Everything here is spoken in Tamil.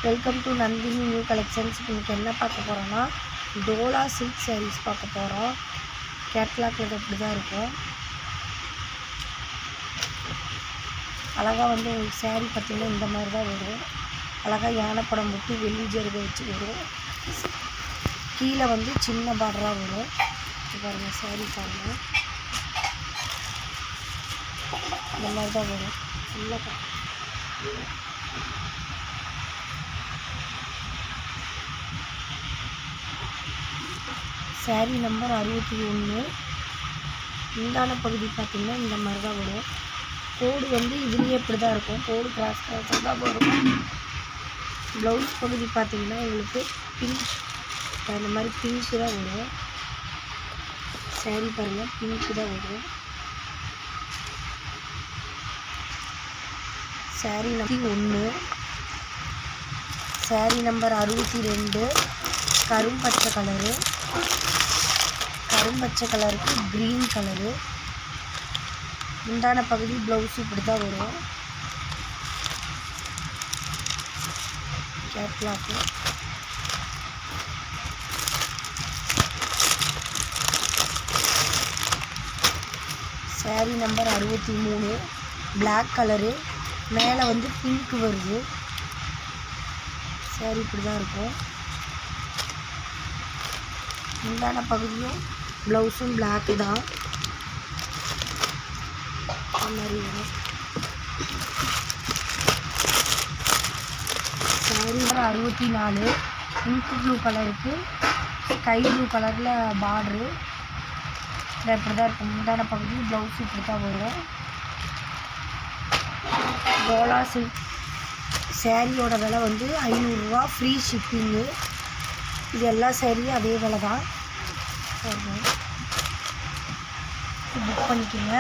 Welcome to Nandini new collections. இன்றைக்கி என்ன பார்க்க போகிறோன்னா டோலா சில்க் சாரீஸ் பார்க்க போகிறோம். கேட்லாக்கில் இப்படி தான் இருக்கும். அழகாக வந்து உங்களுக்கு சாரீ பார்த்திங்கன்னா இந்த மாதிரி தான் வரும். அழகாக யானை படம் போட்டு வெள்ளி ஜருகை வச்சு வரும். கீழே வந்து சின்ன பார்டராக வரும். பாருங்கள் சாரீ பாருங்கள், இந்த மாதிரி தான் வரும். நல்லா சாரீ நம்பர் 61. முந்தான பகுதி பார்த்திங்கன்னா இந்த மாதிரி தான் வரும். கோடு வந்து இதுலேயே இப்படி தான் இருக்கும். கோடு கிராஸ் கிராஸாக தான் வரும். ப்ளவுஸ் பகுதி பார்த்திங்கன்னா உங்களுக்கு பிங்க், இந்த மாதிரி பிங்க்கு தான் வரும். சாரீ பாருங்கள், பிங்க்கு தான் வரும். சாரீ நம்பர் 1. சாரீ நம்பர் 62. கரும்பச்சை கலரு, கரும்பச்சை கலருக்கு க்ரீன் கலரு. முந்தான பகுதி ப்ளவுஸ் இப்படி தான் வரும். Catalogue sari number 63. Black colour, மேலே வந்து பிங்க் வருது. சாரீ இப்படி தான் இருக்கும். முந்தான பகுதியும் ப்ளவுஸும் பிளாக்கு தான். அந்த மாதிரி வரும். சாரீ நம்பர் 64. பிங்க் ப்ளூ கலருக்கு ஸ்கை ப்ளூ கலரில் பார்ட்ரு. இதை இப்படி தான் இருக்கும். முந்தான பகுதி ப்ளவுஸ் இப்படி தான் வரும். டோலா சில்க் சாரியோட விலை வந்து 500 ரூபா, ஃப்ரீ ஷிப்பிங்கு. இது எல்லா சாரியும் அதே விலை தான். புக் பண்ணிக்கோங்க.